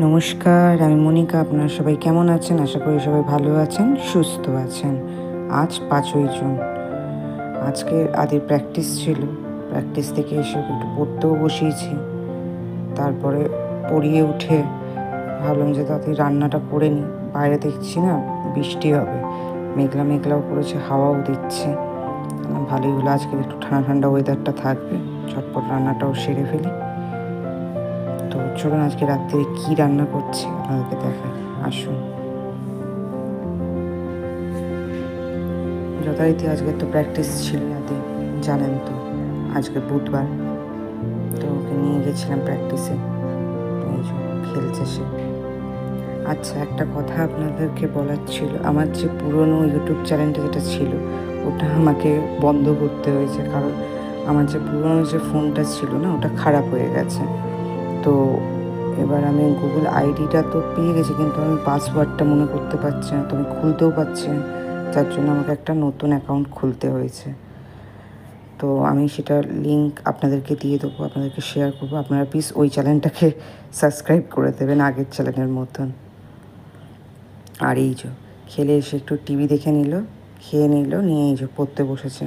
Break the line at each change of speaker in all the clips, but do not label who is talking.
নমস্কার, আমি মনিকা। আপনারা সবাই কেমন আছেন? আশা করি সবাই ভালো আছেন, সুস্থ আছেন। আজ 5ই জুন। আজকে আদির প্র্যাকটিস ছিল। প্র্যাকটিস থেকে এসে একটু পড়তেও বসিয়েছি। তারপরে পড়িয়ে উঠে ভাবলাম যে তাড়াতাড়ি রান্নাটা করে নিই। বাইরে দেখছি না বৃষ্টি হবে, মেঘলা মেঘলাও করেছে, হাওয়াও দিচ্ছে। ভালোই হলো, আজকে একটু ঠান্ডা ঠান্ডা ওয়েদারটা থাকবে, ঝটপট রান্নাটাও সেরে ফেলি। তো চলুন আজকে রাত্রে কী রান্না করছি আপনাদেরকে দেখাই, আসুন। যথারীতি আজকে তো প্র্যাকটিস ছিল, রাতে জানেন তো, আজকে বুধবার, তো ওকে নিয়ে গেছিলাম প্র্যাকটিসে। এই যে খেলছে সে। আচ্ছা, একটা কথা আপনাদেরকে বলার ছিল। আমার যে পুরনো ইউটিউব চ্যানেলটা যেটা ছিল, ওটা আমাকে বন্ধ করতে হয়েছে, কারণ আমার যে পুরনো যে ফোনটা ছিল না, ওটা খারাপ হয়ে গেছে। তো এবার আমি গুগল আইডিটা তো পেয়ে গেছি, কিন্তু আমি পাসওয়ার্ডটা মনে করতে পারছি না, তো আমি খুলতেও পারছি না, যার জন্য আমাকে একটা নতুন অ্যাকাউন্ট খুলতে হয়েছে। তো আমি সেটার লিঙ্ক আপনাদেরকে দিয়ে দেবো, আপনাদেরকে শেয়ার করবো। আপনারা প্লিজ ওই চ্যানেলটাকে সাবস্ক্রাইব করে দেবেন আগের চ্যানেলের মতন। আর এই যে খেলে এসে একটু টিভি দেখে নিল, খেয়ে নিল, নিয়ে এই যে পড়তে বসেছে।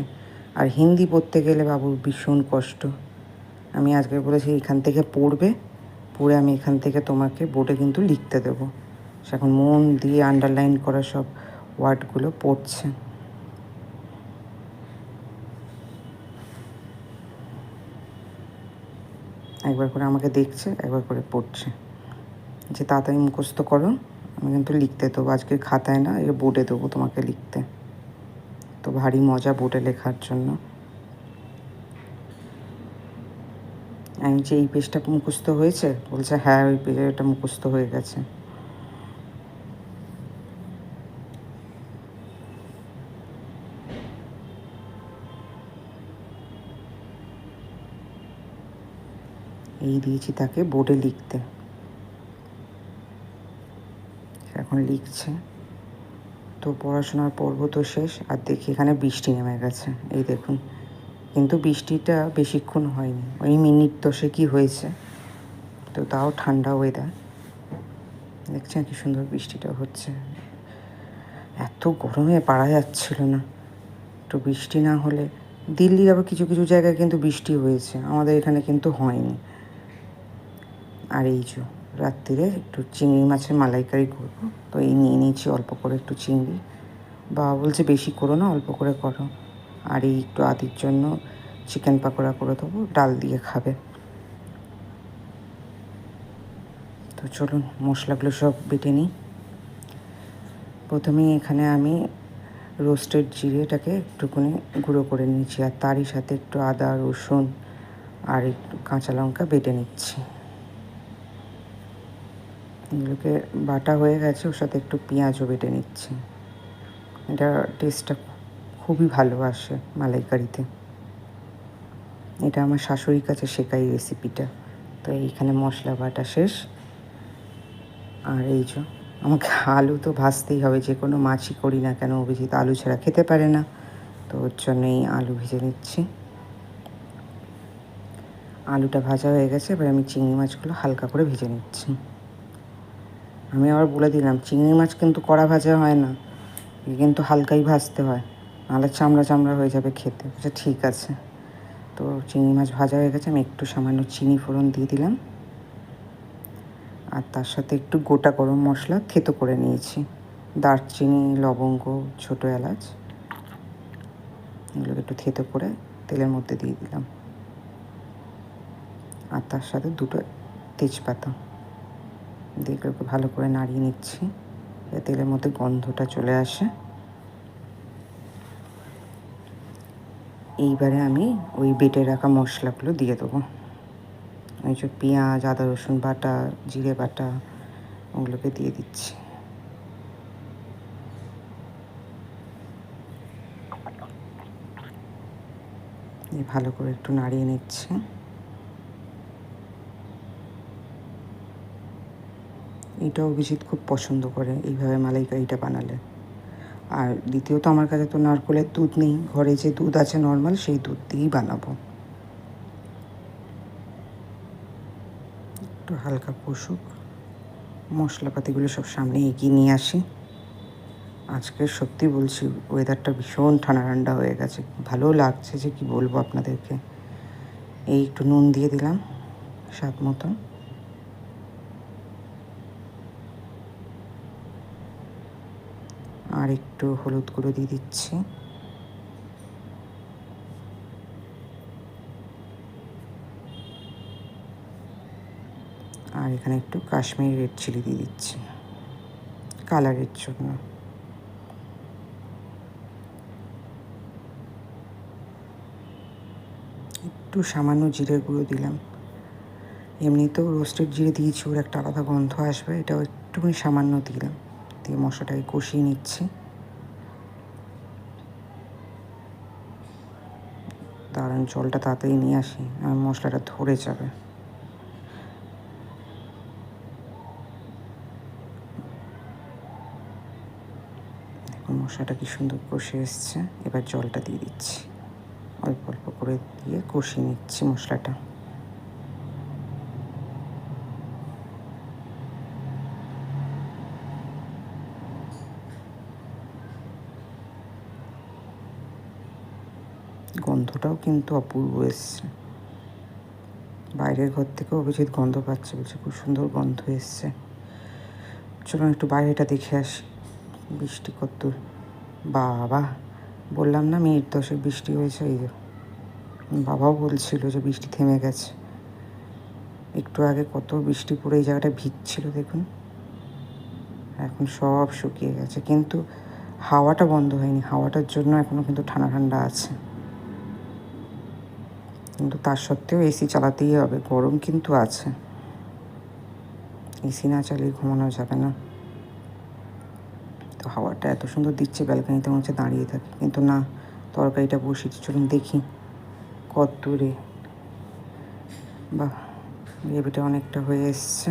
আর হিন্দি পড়তে গেলে বাবুর ভীষণ কষ্ট। আমি আজকে বলেছি এখান থেকে পড়বে, পড়ে আমি এখান থেকে তোমাকে বোর্ডে কিন্তু লিখতে দেবো। সে এখন মন দিয়ে আন্ডারলাইন করা সব ওয়ার্ডগুলো পড়ছে। একবার করে আমাকে দেখছে, একবার করে পড়ছে, যে তাড়াতাড়ি মুখস্থ করো, আমি কিন্তু লিখতে দেবো, আজকের খাতায় না, এর বোর্ডে দেবো তোমাকে লিখতে। তো ভারী মজা বোর্ডে লেখার জন্য। আমি যে এই পেজটা মুখস্থ হয়েছে, বলছে হ্যাঁ ওই পেজে এটা মুখস্থ হয়ে গেছে। এই দিয়েছি তাকে বোর্ডে লিখতে, এখন লিখছে। তো পড়াশোনার পর্ব তো শেষ, আর দেখি এখানে বৃষ্টি নেমে গেছে, এই দেখুন। কিন্তু বৃষ্টিটা বেশিক্ষণ হয়নি, ওই মিনিট 10 হয়েছে। তো তাও ঠান্ডা ওয়েদার, দেখছেন কি সুন্দর বৃষ্টিটা হচ্ছে। এত গরমে পারা যাচ্ছিল না, একটু বৃষ্টি না হলে। দিল্লির আবার কিছু কিছু জায়গায় কিন্তু বৃষ্টি হয়েছে, আমাদের এখানে কিন্তু হয়নি। আর এই যে রাত্রিরে একটু চিংড়ি মাছের মালাইকারি করবো, তো এই নিয়ে নিয়েছি অল্প করে একটু চিংড়ি। বাবা বলছে বেশি করো না, অল্প করে করো। আর এই একটু আদির জন্য চিকেন পাকোড়া করে দেবো, ডাল দিয়ে খাবে। তো চলুন মশলাগুলো সব বেটে নিই। প্রথমেই এখানে আমি রোস্টেড জিরেটাকে একটুখানি গুঁড়ো করে নিয়েছি, আর তারই সাথে একটু আদা, রসুন আর একটু কাঁচা লঙ্কা বেটে নিচ্ছি। এগুলোকে বাটা হয়ে গেছে, ওর সাথে একটু পেঁয়াজও বেটে নিচ্ছি। এটা টেস্টটা খুবই ভালো আসে মালাইকারিতে। এটা আমার শাশুড়ির কাছে শেখাই রেসিপিটা। তো এইখানে মশলা বাটা শেষ। আর এই যে আমাকে আলু তো ভাজতেই হবে, যে কোনো মাছই করি না কেন, অভিজিৎ আলু ছাড়া খেতে পারে না, তো ওর জন্যই আলু ভেজে নিচ্ছি। আলুটা ভাজা হয়ে গেছে, এবার আমি চিংড়ি মাছগুলো হালকা করে ভেজে নিচ্ছি। আমি আবার বলে দিলাম, চিংড়ি মাছ কিন্তু কড়া ভাজা হয় না, কিন্তু হালকাই ভাজতে হয়, নাহলে চামড়া চামড়া হয়ে যাবে খেতে। আচ্ছা ঠিক আছে। তো চিংড়ি মাছ ভাজা হয়ে গেছে, আমি একটু সামান্য চিনি ফোড়ন দিয়ে দিলাম, আর তার সাথে একটু গোটা গরম মশলা থেতো করে নিয়েছি, দারচিনি, লবঙ্গ, ছোটো এলাচ, এগুলোকে একটু থেতো করে তেলের মধ্যে দিয়ে দিলাম। আর তার সাথে 2টো তেজপাতা দিয়ে এগুলোকে ভালো করে নাড়িয়ে নিচ্ছি, তেলের মধ্যে গন্ধটা চলে আসে। এইবারে আমি ওই বেটে রাখা মশলাগুলো দিয়ে দেবো। ওই যে পেঁয়াজ, আদা রসুন বাটা, জিরে বাটা, ওগুলোকে দিয়ে দিচ্ছি। ভালো করে একটু নাড়িয়ে নিচ্ছি। এইটা অভিজিৎ খুব পছন্দ করে এইভাবে মালাইকারিটা বানালে। আর দ্বিতীয়ত আমার কাছে তো নারকেলের দুধ নেই, ঘরে যে দুধ আছে নর্মাল, সেই দুধ দিয়েই বানাবো। একটু একটু হালকা কষুক, মশলাপাতিগুলো সব সামনে এগিয়ে নিয়ে আসি। আজকে সত্যি বলছি ওয়েদারটা ভীষণ ঠান্ডা ঠান্ডা হয়ে গেছে, ভালো লাগছে যে কি বলবো আপনাদেরকে। এই একটু নুন দিয়ে দিলাম স্বাদ মতন, আর একটু হলুদ গুঁড়ো দিয়ে দিচ্ছি, আর এখানে একটু কাশ্মীরি রেড চিলি দিয়ে দিচ্ছি কালারের জন্য। একটু সামান্য জিরের গুঁড়ো দিলাম, এমনিতেও রোস্টেড জিরে দিয়েছি, ওর একটা আলাদা গন্ধ আসবে, এটাও একটুখানি সামান্য দিলাম, দিয়ে মশলাটাকে কষিয়ে নিচ্ছি। দাঁড়ান জলটা তাড়াতাড়ি নিয়ে আসি, আর মশলাটা ধরে যাবে। দেখুন মশলাটা কি সুন্দর কষে এসছে, এবার জলটা দিয়ে দিচ্ছি, অল্প অল্প করে দিয়ে কষিয়ে নিচ্ছি মশলাটা। গন্ধটাও কিন্তু অপূর্ব এসছে, বাইরের ঘর থেকেও অভিজিৎ গন্ধ পাচ্ছে, বলছে খুব সুন্দর গন্ধ এসছে। চলুন একটু বাইরেটা দেখে আসি, বৃষ্টি কত, বাবা বললাম না মিনিট 10 বৃষ্টি হয়েছে। এই যে বাবাও বলছিল যে বৃষ্টি থেমে গেছে, একটু আগে কত বৃষ্টি পড়ে এই জায়গাটা ভিজছিল দেখুন, এখন সব শুকিয়ে গেছে, কিন্তু হাওয়াটা বন্ধ হয়নি, হাওয়াটার জন্য এখনও কিন্তু ঠান্ডা ঠান্ডা আছে। কিন্তু তার সত্ত্বেও এসি চালাতেই হবে, গরম কিন্তু আছে, এসি না চালিয়ে ঘুমানো যাবে না। তো হাওয়াটা এত সুন্দর দিচ্ছে, ব্যালকানিতে মনে হচ্ছে দাঁড়িয়ে থাকে, কিন্তু না, তরকারিটা বসিয়েছি, চলুন দেখি কত দূরে। বাহ, গ্রেভিটা অনেকটা হয়ে এসছে।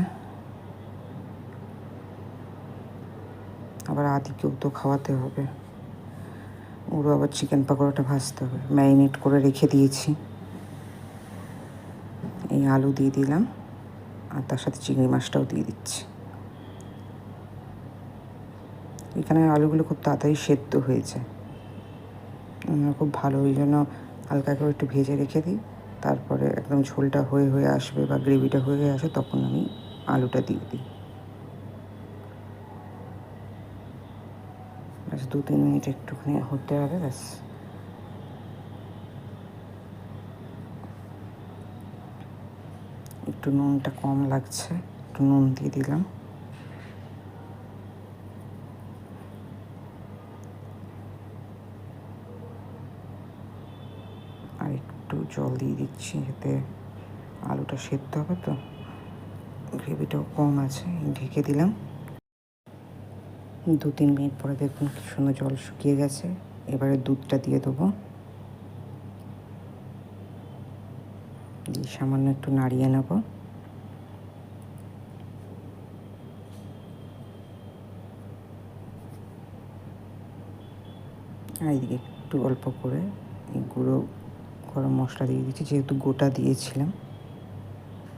আবার আদিকেও তো খাওয়াতে হবে, ওরও আবার চিকেন পকোড়াটা ভাজতে হবে, ম্যারিনেট করে রেখে দিয়েছি। এই আলু দিয়ে দিলাম, আর তার সাথে চিংড়ি মাছটাও দিয়ে দিচ্ছি। এখানে আলুগুলো খুব তাড়াতাড়ি সেদ্ধ হয়ে যায়, খুব ভালো, ওই জন্য হালকা করে একটু ভেজে রেখে দিই, তারপরে একদম ঝোলটা হয়ে হয়ে আসবে বা গ্রেভিটা হয়ে আসে, তখন আমি আলুটা দিয়ে দিই। ব্যাস 2-3 মিনিট একটুখানি হতে হবে, ব্যাস। একটু নুনটা কম লাগছে, একটু নুন দিয়ে দিলাম, আর একটু জল দিয়ে দিচ্ছি, যাতে আলুটা সেদ্ধ হবে, তো গ্রেভিটাও কম আছে। ঢেকে দিলাম, 2-3 মিনিট পরে দেখুন কি সুন্দর জল শুকিয়ে গেছে। এবারে দুধটা দিয়ে দেবো, দিয়ে সামান্য একটু নাড়িয়ে নেব। আর এদিকে একটু অল্প করে এই গুঁড়ো গরম মশলা দিয়ে দিচ্ছি, যেহেতু গোটা দিয়েছিলাম।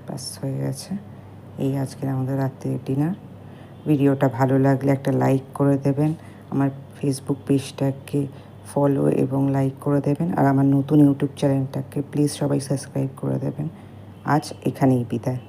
ব্যাস হয়ে গেছে, এই আজকের আমাদের রাত্রের ডিনার। ভিডিওটা ভালো লাগলে একটা লাইক করে দেবেন, আমার ফেসবুক পেজটাকে ফলো এবং লাইক করে দেবেন, আর আমার নতুন ইউটিউব চ্যানেলটাকে প্লিজ সবাই সাবস্ক্রাইব করে দেবেন। আজ এখানেই বিদায়।